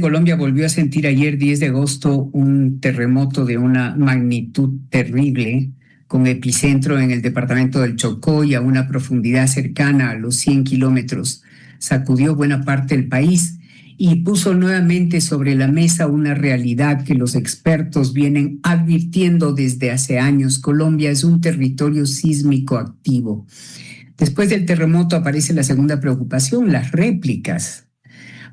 Colombia volvió a sentir ayer 10 de agosto un terremoto de una magnitud terrible, con epicentro en el departamento del Chocó y a una profundidad cercana a los 100 kilómetros. Sacudió buena parte del país y puso nuevamente sobre la mesa una realidad que los expertos vienen advirtiendo desde hace años. Colombia es un territorio sísmico activo. Después del terremoto aparece la segunda preocupación, las réplicas.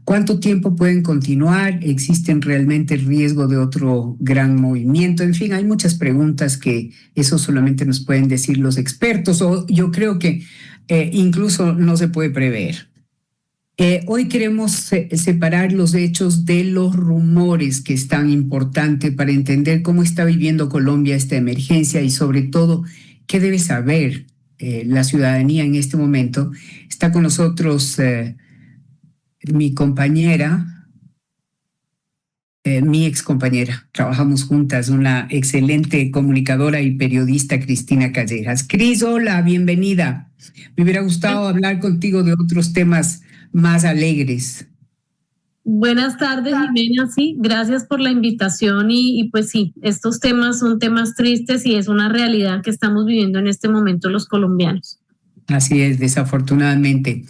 ¿Cuánto tiempo pueden continuar? ¿Existen realmente el riesgo de otro gran movimiento? En fin, hay muchas preguntas que eso solamente nos pueden decir los expertos, o yo creo que incluso no se puede prever. Hoy queremos separar los hechos de los rumores, que es tan importante para entender cómo está viviendo Colombia esta emergencia y sobre todo qué debe saber la ciudadanía en este momento. Está con nosotros mi compañera, mi ex compañera, trabajamos juntas, una excelente comunicadora y periodista, Cristina Callejas. Cris, hola, bienvenida. Me hubiera gustado hablar contigo de otros temas más alegres. Buenas tardes, Jimena. Sí, gracias por la invitación y pues sí, estos temas son temas tristes y es una realidad que estamos viviendo en este momento los colombianos. Así es, desafortunadamente.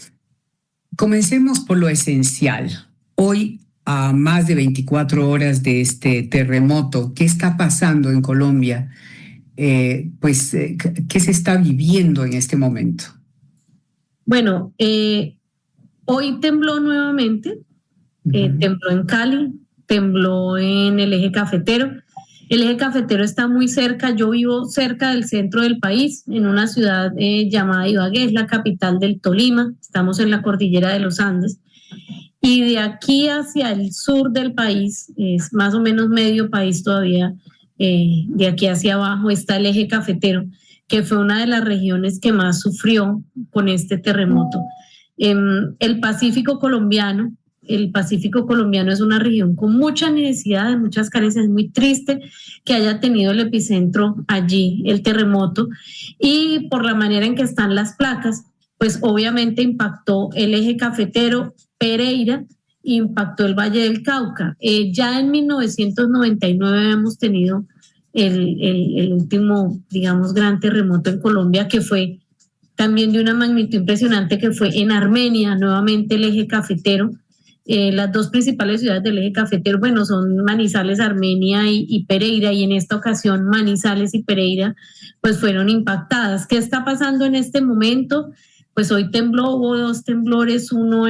Comencemos por lo esencial. Hoy, a más de 24 horas de este terremoto, ¿qué está pasando en Colombia? ¿Qué se está viviendo en este momento? Bueno, hoy tembló nuevamente, tembló en Cali, tembló en el eje cafetero. El eje cafetero está muy cerca, yo vivo cerca del centro del país, en una ciudad llamada Ibagué, es la capital del Tolima, estamos en la cordillera de los Andes. Y de aquí hacia el sur del país, es más o menos medio país todavía, de aquí hacia abajo está el eje cafetero, que fue una de las regiones que más sufrió con este terremoto. El Pacífico colombiano es una región con mucha necesidad, de muchas carencias. Es muy triste que haya tenido el epicentro allí, el terremoto, y por la manera en que están las placas, pues obviamente impactó el eje cafetero, Pereira, impactó el Valle del Cauca. Ya en 1999 habíamos tenido el último, digamos, gran terremoto en Colombia, que fue también de una magnitud impresionante, que fue en Armenia, nuevamente el eje cafetero. Las dos principales ciudades del eje cafetero, bueno, son Manizales, Armenia y Pereira, y en esta ocasión Manizales y Pereira pues fueron impactadas. ¿Qué está pasando en este momento? Pues hoy hubo dos temblores, uno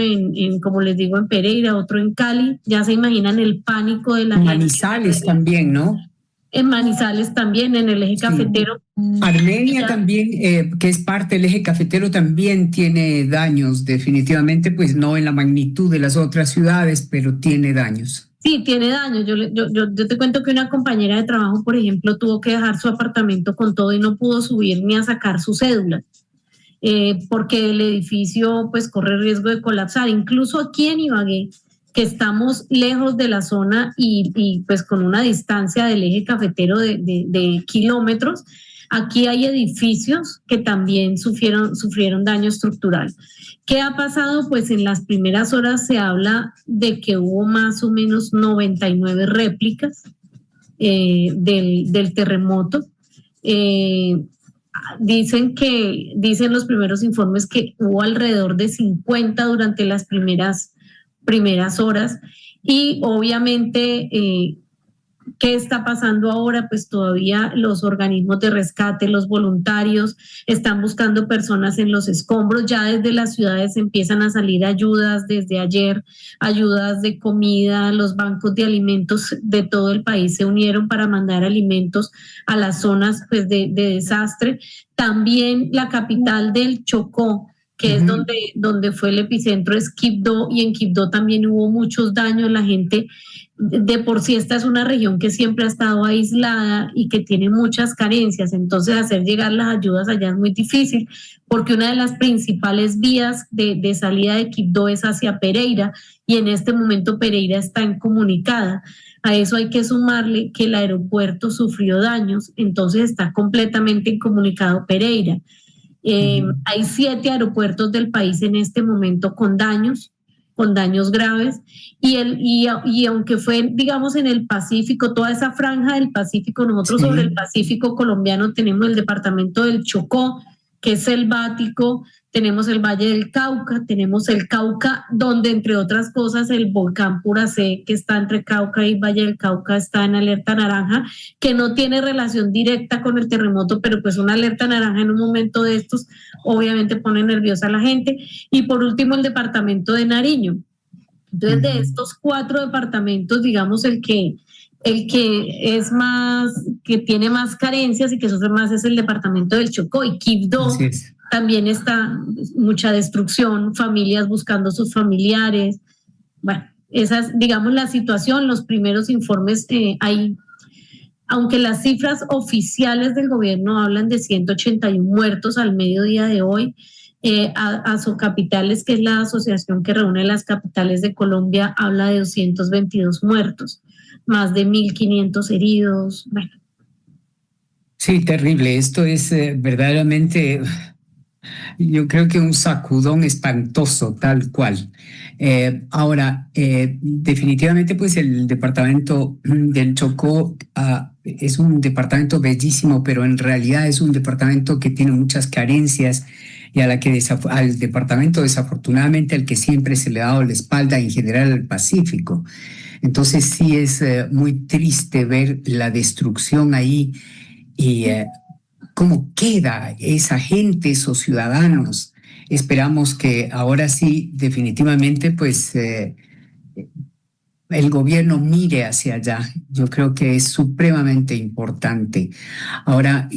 como les digo, en Pereira, otro en Cali. Ya se imaginan el pánico de la gente. Manizales también, ¿no? En Manizales también, en el eje cafetero. Armenia también, que es parte del eje cafetero, también tiene daños, definitivamente, pues no en la magnitud de las otras ciudades, pero tiene daños. Sí, tiene daños. Yo te cuento que una compañera de trabajo, por ejemplo, tuvo que dejar su apartamento con todo y no pudo subir ni a sacar su cédula, porque el edificio pues corre riesgo de colapsar. Incluso aquí en Ibagué, que estamos lejos de la zona y pues con una distancia del eje cafetero de kilómetros, aquí hay edificios que también sufrieron daño estructural. ¿Qué ha pasado? Pues en las primeras horas se habla de que hubo más o menos 99 réplicas del terremoto. Dicen los primeros informes que hubo alrededor de 50 durante las primeras horas, y obviamente ¿qué está pasando ahora? Pues todavía los organismos de rescate, los voluntarios están buscando personas en los escombros. Ya desde las ciudades empiezan a salir ayudas desde ayer, ayudas de comida. Los bancos de alimentos de todo el país se unieron para mandar alimentos a las zonas pues de desastre. También la capital del Chocó, que es donde fue el epicentro, es Quibdó, y en Quibdó también hubo muchos daños. La gente, de por sí esta es una región que siempre ha estado aislada y que tiene muchas carencias, entonces hacer llegar las ayudas allá es muy difícil, porque una de las principales vías de salida de Quibdó es hacia Pereira, y en este momento Pereira está incomunicada. A eso hay que sumarle que el aeropuerto sufrió daños, entonces está completamente incomunicado Pereira. Hay 7 aeropuertos del país en este momento con daños. con daños graves. Y aunque fue, digamos, en el Pacífico, toda esa franja del Pacífico, nosotros sobre el Pacífico colombiano tenemos el departamento del Chocó, que es selvático, tenemos el Valle del Cauca, tenemos el Cauca, donde entre otras cosas el volcán Puracé, que está entre Cauca y Valle del Cauca, está en alerta naranja, que no tiene relación directa con el terremoto, pero pues una alerta naranja en un momento de estos obviamente pone nerviosa a la gente. Y por último el departamento de Nariño. Entonces de estos 4 departamentos, digamos el que es más, que tiene más carencias y que sufre más es el departamento del Chocó, y Quibdó también está mucha destrucción, familias buscando sus familiares. Bueno, esa es, digamos, la situación. Los primeros informes hay, aunque las cifras oficiales del gobierno hablan de 181 muertos al mediodía de hoy, Asocapitales, que es la asociación que reúne las capitales de Colombia, habla de 222 muertos, más de 1.500 heridos. Bueno. Sí, terrible. Esto es verdaderamente, yo creo que un sacudón espantoso, tal cual. Ahora, definitivamente, pues el departamento del Chocó es un departamento bellísimo, pero en realidad es un departamento que tiene muchas carencias y a la que al departamento desafortunadamente al que siempre se le ha dado la espalda en general al Pacífico. Entonces sí es muy triste ver la destrucción ahí y cómo queda esa gente, esos ciudadanos. Esperamos que ahora sí, definitivamente, pues el gobierno mire hacia allá. Yo creo que es supremamente importante. Ahora,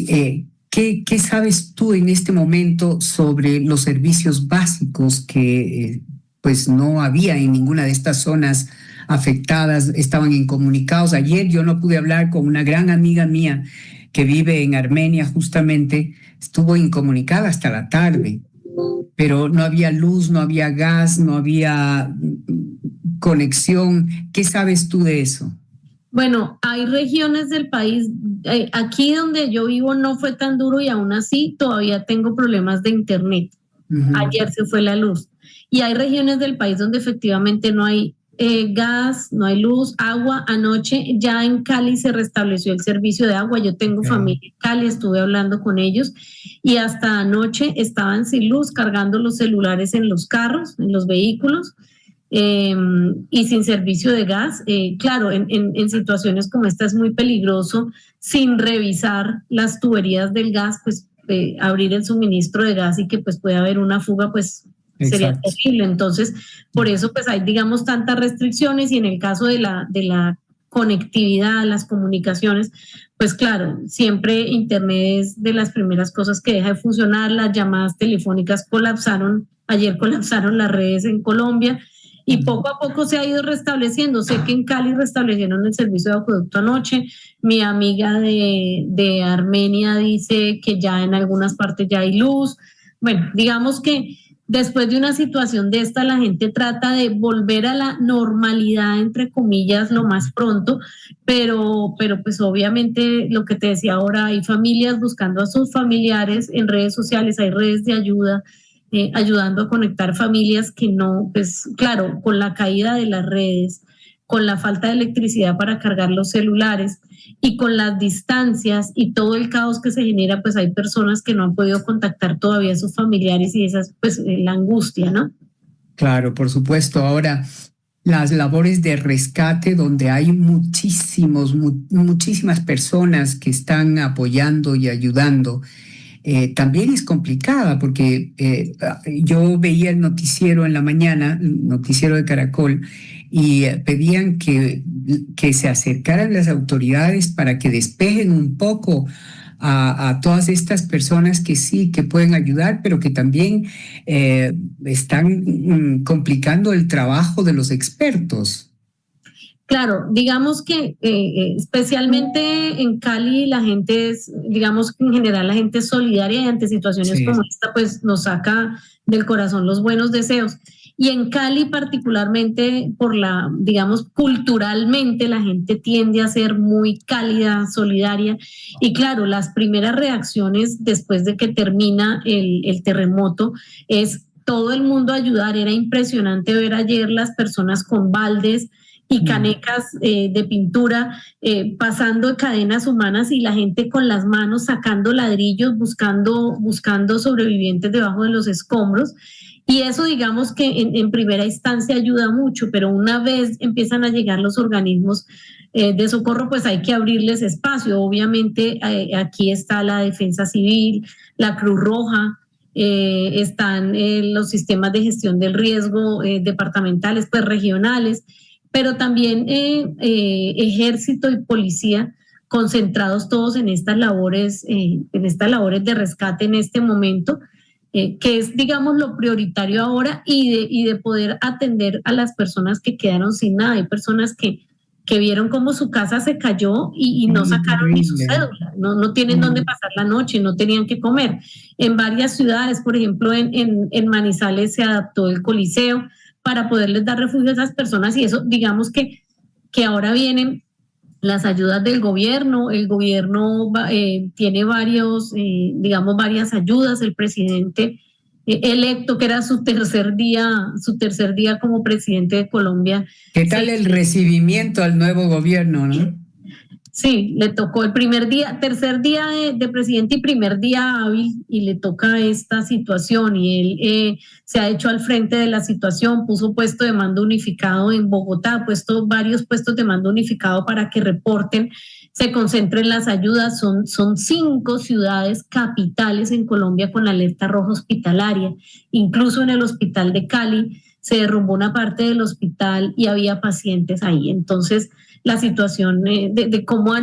¿qué sabes tú en este momento sobre los servicios básicos que pues no había en ninguna de estas zonas afectadas, estaban incomunicados? Ayer yo no pude hablar con una gran amiga mía que vive en Armenia justamente, estuvo incomunicada hasta la tarde, pero no había luz, no había gas, no había conexión. ¿Qué sabes tú de eso? Bueno, hay regiones del país, aquí donde yo vivo no fue tan duro y aún así todavía tengo problemas de internet. Ayer se fue la luz. Y hay regiones del país donde efectivamente no hay gas, no hay luz, agua. Anoche ya en Cali se restableció el servicio de agua. Yo tengo familia en Cali, estuve hablando con ellos y hasta anoche estaban sin luz, cargando los celulares en los carros, en los vehículos. Y sin servicio de gas. Claro, en situaciones como esta es muy peligroso, sin revisar las tuberías del gas, pues abrir el suministro de gas y que pues pueda haber una fuga, pues sería terrible. Entonces, por eso pues hay, digamos, tantas restricciones, y en el caso de la conectividad, las comunicaciones, pues claro, siempre internet es de las primeras cosas que deja de funcionar. Las llamadas telefónicas colapsaron, ayer colapsaron las redes en Colombia. Y poco a poco se ha ido restableciendo. Sé que en Cali restablecieron el servicio de acueducto anoche. Mi amiga de Armenia dice que ya en algunas partes ya hay luz. Bueno, digamos que después de una situación de esta, la gente trata de volver a la normalidad, entre comillas, lo más pronto, pero pues obviamente lo que te decía ahora, hay familias buscando a sus familiares en redes sociales, hay redes de ayuda, ayudando a conectar familias que no, pues claro, con la caída de las redes, con la falta de electricidad para cargar los celulares y con las distancias y todo el caos que se genera, pues hay personas que no han podido contactar todavía a sus familiares, y esa es pues la angustia, ¿no? Claro, por supuesto. Ahora, las labores de rescate, donde hay muchísimas personas que están apoyando y ayudando, también es complicada, porque yo veía el noticiero en la mañana, el noticiero de Caracol, y pedían que se acercaran las autoridades para que despejen un poco a todas estas personas que sí, que pueden ayudar, pero que también están complicando el trabajo de los expertos. Claro, digamos que especialmente en Cali la gente es, digamos que en general la gente es solidaria, y ante situaciones como esta pues nos saca del corazón los buenos deseos. Y en Cali particularmente digamos, culturalmente la gente tiende a ser muy cálida, solidaria. Y claro, las primeras reacciones después de que termina el terremoto es todo el mundo a ayudar. Era impresionante ver ayer las personas con baldes y canecas de pintura pasando cadenas humanas y la gente con las manos sacando ladrillos, buscando sobrevivientes debajo de los escombros. Y eso digamos que en primera instancia ayuda mucho, pero una vez empiezan a llegar los organismos de socorro, pues hay que abrirles espacio. Obviamente aquí está la Defensa Civil, la Cruz Roja, están los sistemas de gestión del riesgo departamentales, pues regionales, pero también ejército y policía concentrados todos en estas labores de rescate en este momento. Que es, digamos, lo prioritario ahora y de poder atender a las personas que quedaron sin nada. Hay personas que vieron cómo su casa se cayó y no sacaron ni su cédula, no tienen dónde pasar la noche, no tenían que comer. En varias ciudades, por ejemplo, en Manizales se adaptó el Coliseo para poderles dar refugio a esas personas y eso, digamos que ahora vienen las ayudas del gobierno. El gobierno tiene varias ayudas. El presidente electo, que era su tercer día como presidente de Colombia. ¿Qué tal el recibimiento al nuevo gobierno, no? Sí, le tocó el tercer día de presidente y primer día hábil, y le toca esta situación, y él se ha hecho al frente de la situación, puso puesto de mando unificado en Bogotá, ha puesto varios puestos de mando unificado para que reporten, se concentren las ayudas. Son 5 ciudades capitales en Colombia con alerta roja hospitalaria, incluso en el hospital de Cali se derrumbó una parte del hospital y había pacientes ahí. Entonces, la situación de cómo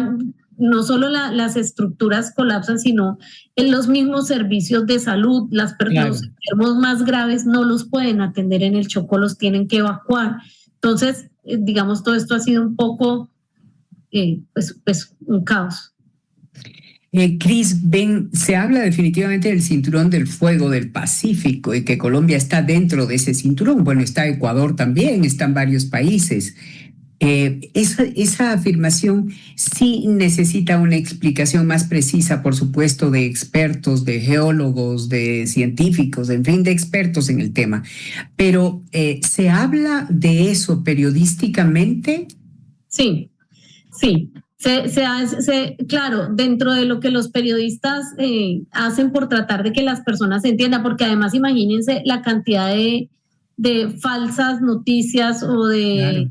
no solo las estructuras colapsan, sino en los mismos servicios de salud. Los enfermos más graves no los pueden atender en el Chocó, los tienen que evacuar. Entonces, digamos, todo esto ha sido un poco, pues un caos. Cris, se habla definitivamente del cinturón del fuego del Pacífico y que Colombia está dentro de ese cinturón. Bueno, está Ecuador también, están varios países. Esa afirmación sí necesita una explicación más precisa, por supuesto, de expertos, de geólogos, de científicos, en fin, de expertos en el tema. Pero ¿se habla de eso periodísticamente? Sí. Claro, dentro de lo que los periodistas hacen por tratar de que las personas se entiendan, porque además imagínense la cantidad de falsas noticias o de...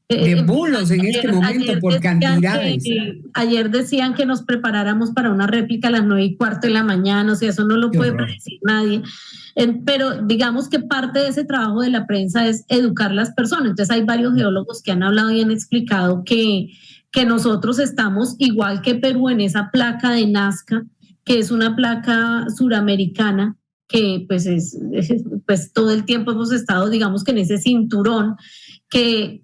de bulos en este momento por cantidades. Ayer decían que nos preparáramos para una réplica a las 9:15 de la mañana, o sea, eso no lo puede predecir nadie. Pero digamos que parte de ese trabajo de la prensa es educar a las personas. Entonces hay varios geólogos que han hablado y han explicado que nosotros estamos igual que Perú en esa placa de Nazca, que es una placa suramericana, que pues todo el tiempo hemos estado, digamos que en ese cinturón que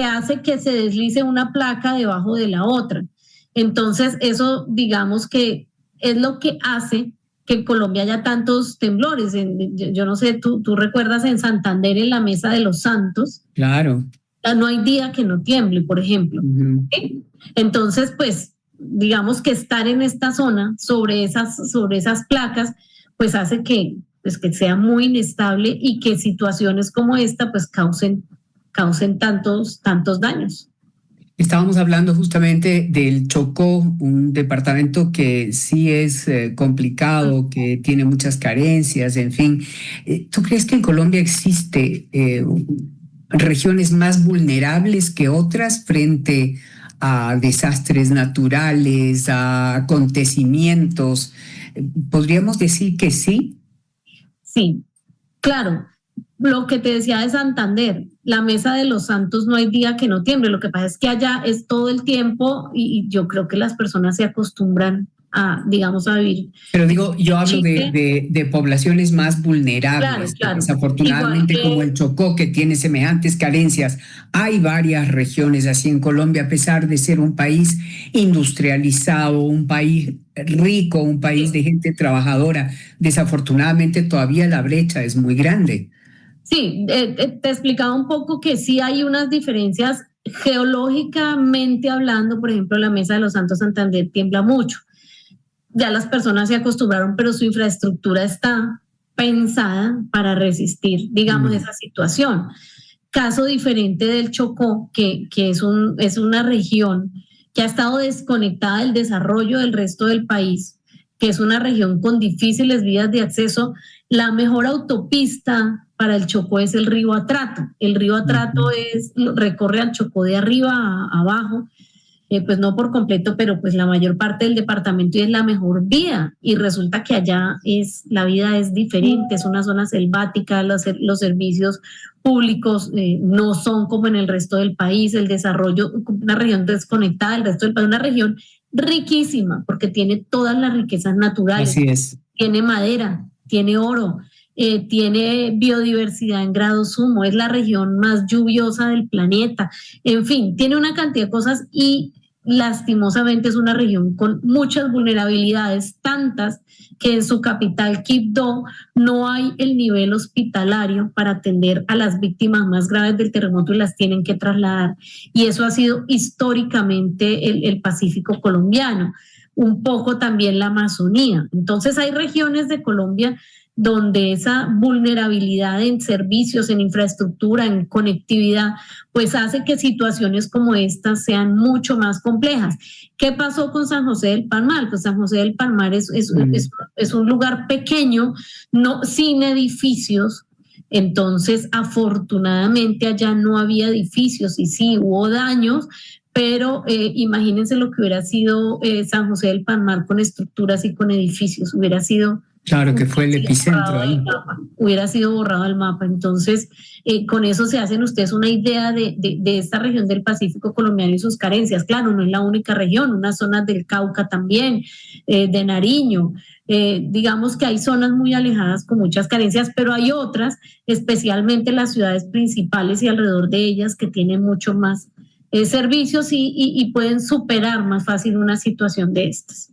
hace que se deslice una placa debajo de la otra. Entonces, eso digamos que es lo que hace que en Colombia haya tantos temblores. Yo no sé, tú recuerdas en Santander, en la Mesa de los Santos. Claro. No hay día que no tiemble, por ejemplo. Uh-huh. ¿Sí? Entonces, pues, digamos que estar en esta zona, sobre esas placas, pues hace que sea muy inestable y que situaciones como esta, pues, causen tantos daños. Estábamos hablando justamente del Chocó, un departamento que sí es complicado, que tiene muchas carencias, en fin. ¿Tú crees que en Colombia existe regiones más vulnerables que otras frente a desastres naturales, a acontecimientos? ¿Podríamos decir que sí? Sí, claro. Lo que te decía de Santander, la Mesa de los Santos, no hay día que no tiemble. Lo que pasa es que allá es todo el tiempo y yo creo que las personas se acostumbran a vivir. Pero digo, yo hablo de poblaciones más vulnerables. Claro. Desafortunadamente, como el Chocó, que tiene semejantes carencias, hay varias regiones así en Colombia, a pesar de ser un país industrializado, un país rico, un país de gente trabajadora. Desafortunadamente, todavía la brecha es muy grande. Sí, te explicaba un poco que sí hay unas diferencias geológicamente hablando. Por ejemplo, la Mesa de los Santos Santander tiembla mucho. Ya las personas se acostumbraron, pero su infraestructura está pensada para resistir, digamos, esa situación. Caso diferente del Chocó, que es una región que ha estado desconectada del desarrollo del resto del país, que es una región con difíciles vías de acceso. La mejor autopista para el Chocó es el río Atrato. El río Atrato recorre al Chocó de arriba a abajo, pues no por completo, pero pues la mayor parte del departamento, y es la mejor vía. Y resulta que allá la vida es diferente, es una zona selvática, los servicios públicos no son como en el resto del país, el desarrollo, una región desconectada del resto del país, una región riquísima porque tiene todas las riquezas naturales. Así es. Tiene madera, tiene oro, tiene biodiversidad en grado sumo, es la región más lluviosa del planeta, en fin, tiene una cantidad de cosas y lastimosamente es una región con muchas vulnerabilidades, tantas que en su capital, Quibdó, no hay el nivel hospitalario para atender a las víctimas más graves del terremoto y las tienen que trasladar. Y eso ha sido históricamente el Pacífico colombiano, un poco también la Amazonía. Entonces hay regiones de Colombia donde esa vulnerabilidad en servicios, en infraestructura, en conectividad, pues hace que situaciones como estas sean mucho más complejas. ¿Qué pasó con San José del Palmar? Pues San José del Palmar es un lugar pequeño, sin edificios. Entonces, afortunadamente allá no había edificios y sí hubo daños, pero imagínense lo que hubiera sido San José del Palmar con estructuras y con edificios, hubiera sido... Claro que fue el epicentro ahí. Hubiera sido borrado el mapa. Entonces, con eso se hacen ustedes una idea de esta región del Pacífico colombiano y sus carencias. Claro, no es la única región, unas zonas del Cauca también, de Nariño. Digamos que hay zonas muy alejadas con muchas carencias, pero hay otras, especialmente las ciudades principales y alrededor de ellas, que tienen mucho más servicios y pueden superar más fácil una situación de estas.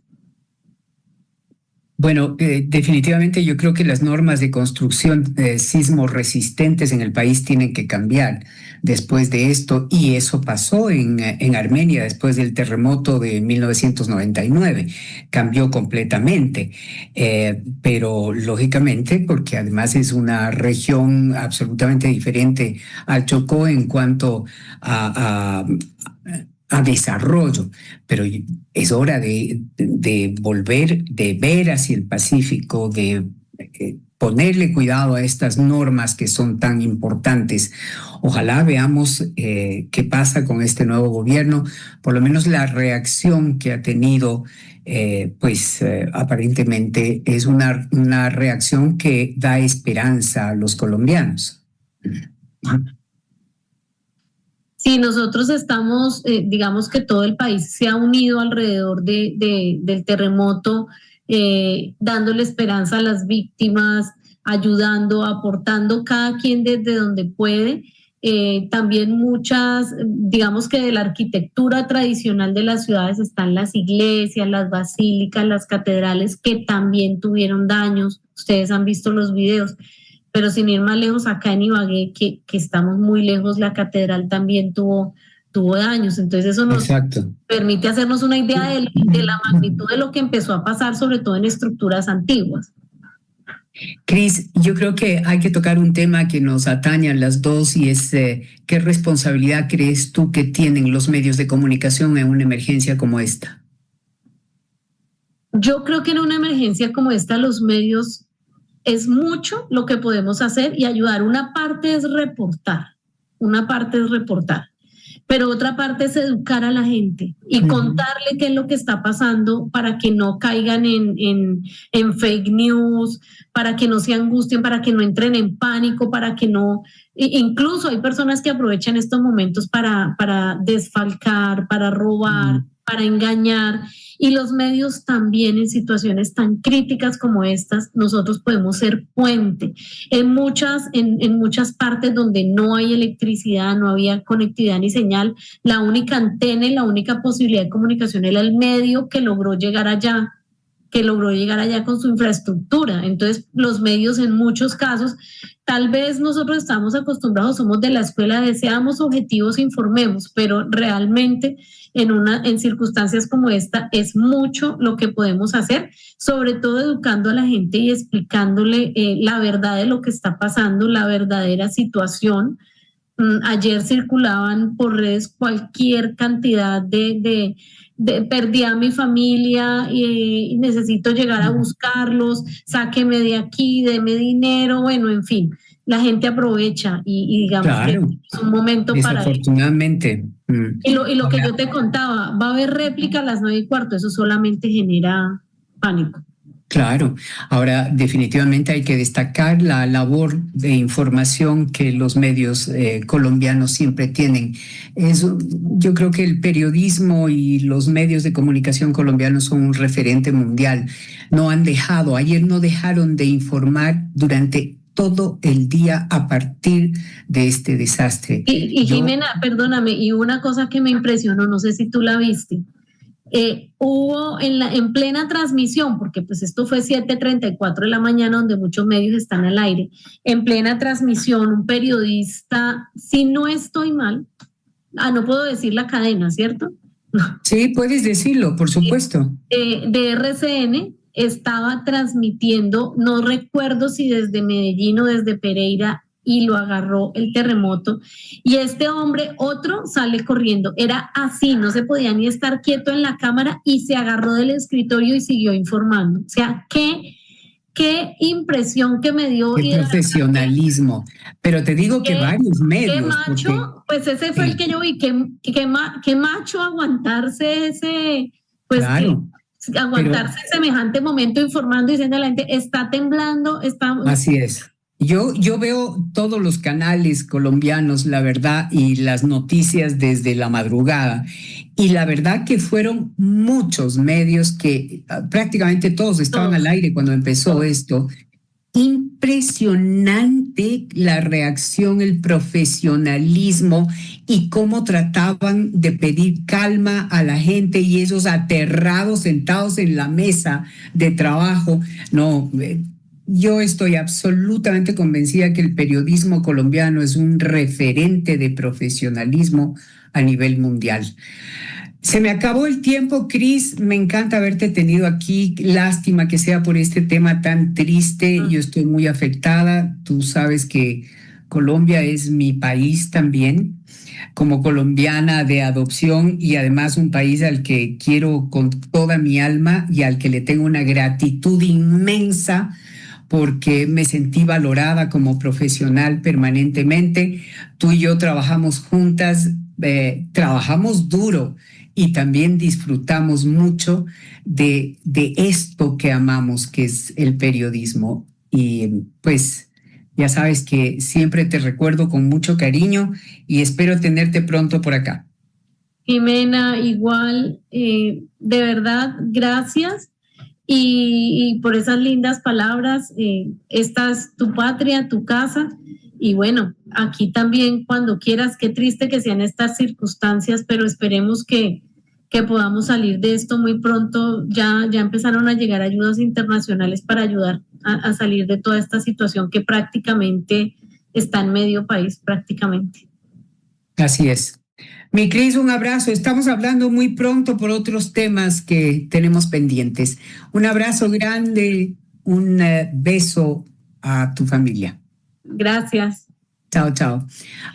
Bueno, definitivamente yo creo que las normas de construcción sismo resistentes en el país tienen que cambiar después de esto, y eso pasó en Armenia después del terremoto de 1999, cambió completamente, pero lógicamente porque además es una región absolutamente diferente al Chocó en cuanto a desarrollo, pero es hora de volver, de ver hacia el Pacífico, de ponerle cuidado a estas normas que son tan importantes. Ojalá veamos qué pasa con este nuevo gobierno, por lo menos la reacción que ha tenido, aparentemente es una reacción que da esperanza a los colombianos. Sí, nosotros estamos, digamos que todo el país se ha unido alrededor del terremoto, dándole esperanza a las víctimas, ayudando, aportando cada quien desde donde puede. También digamos que de la arquitectura tradicional de las ciudades están las iglesias, las basílicas, las catedrales que también tuvieron daños. Ustedes han visto los videos. Pero sin ir más lejos, acá en Ibagué, que estamos muy lejos, la catedral también tuvo daños. Entonces eso nos permite hacernos una idea de la magnitud de lo que empezó a pasar, sobre todo en estructuras antiguas. Cris, yo creo que hay que tocar un tema que nos atañe a las dos, y es ¿qué responsabilidad crees tú que tienen los medios de comunicación en una emergencia como esta? Yo creo que en una emergencia como esta los medios... es mucho lo que podemos hacer y ayudar. Una parte es reportar, pero otra parte es educar a la gente y contarle qué es lo que está pasando para que no caigan en fake news, para que no se angustien, para que no entren en pánico, para que no... Incluso hay personas que aprovechan estos momentos para desfalcar, para robar, para engañar. Y los medios también, en situaciones tan críticas como estas, nosotros podemos ser puente. En muchas partes donde no hay electricidad, no había conectividad ni señal, la única antena y la única posibilidad de comunicación era el medio que logró llegar allá. que logró llegar allá con su infraestructura. Entonces, los medios en muchos casos, tal vez nosotros estamos acostumbrados, somos de la escuela de seamos objetivos, informemos, pero realmente en circunstancias como esta es mucho lo que podemos hacer, sobre todo educando a la gente y explicándole la verdad de lo que está pasando, la verdadera situación. Ayer circulaban por redes cualquier cantidad de perdí a mi familia y necesito llegar a buscarlos, sáqueme de aquí, deme dinero, bueno, en fin, la gente aprovecha y digamos Claro, que es un momento para eso. desafortunadamente. Y lo que yo te contaba, va a haber réplica a las 9:15, eso solamente genera pánico. Claro, ahora definitivamente hay que destacar la labor de información que los medios colombianos siempre tienen. Yo creo que el periodismo y los medios de comunicación colombianos son un referente mundial. Ayer no dejaron de informar durante todo el día a partir de este desastre. Y Jimena, perdóname, y una cosa que me impresionó, no sé si tú la viste. Hubo en plena transmisión, porque pues esto fue 7:34 de la mañana, donde muchos medios están al aire, en plena transmisión, un periodista, si no estoy mal, no puedo decir la cadena, ¿cierto? Sí, puedes decirlo, por supuesto. De RCN estaba transmitiendo, no recuerdo si desde Medellín o desde Pereira, y lo agarró el terremoto. Y este hombre, otro, sale corriendo. Era así, no se podía ni estar quieto en la cámara y se agarró del escritorio y siguió informando. O sea, qué impresión que me dio. Qué profesionalismo. Pero te digo que varios medios. Qué macho, pues ese fue el que yo vi. Qué macho aguantarse ese, pues claro. Aguantarse semejante momento informando, diciendo a la gente, está temblando, está... Así es. Yo veo todos los canales colombianos, la verdad, y las noticias desde la madrugada. Y la verdad que fueron muchos medios que prácticamente todos estaban al aire cuando empezó esto. Impresionante la reacción, el profesionalismo y cómo trataban de pedir calma a la gente y ellos aterrados, sentados en la mesa de trabajo. No, yo estoy absolutamente convencida que el periodismo colombiano es un referente de profesionalismo a nivel mundial. Se me acabó el tiempo, Cris. Me encanta haberte tenido aquí. Lástima que sea por este tema tan triste. Yo estoy muy afectada. Tú sabes que Colombia es mi país también, como colombiana de adopción y además un país al que quiero con toda mi alma y al que le tengo una gratitud inmensa porque me sentí valorada como profesional permanentemente. Tú y yo trabajamos juntas, trabajamos duro y también disfrutamos mucho de esto que amamos, que es el periodismo. Y pues ya sabes que siempre te recuerdo con mucho cariño y espero tenerte pronto por acá. Jimena, igual, de verdad, gracias. Y por esas lindas palabras, esta es tu patria, tu casa, y bueno, aquí también cuando quieras, qué triste que sean estas circunstancias, pero esperemos que podamos salir de esto muy pronto. Ya empezaron a llegar ayudas internacionales para ayudar a salir de toda esta situación que prácticamente está en medio país, prácticamente. Así es. Mi Cris, un abrazo. Estamos hablando muy pronto por otros temas que tenemos pendientes. Un abrazo grande, un beso a tu familia. Gracias. Chao, chao.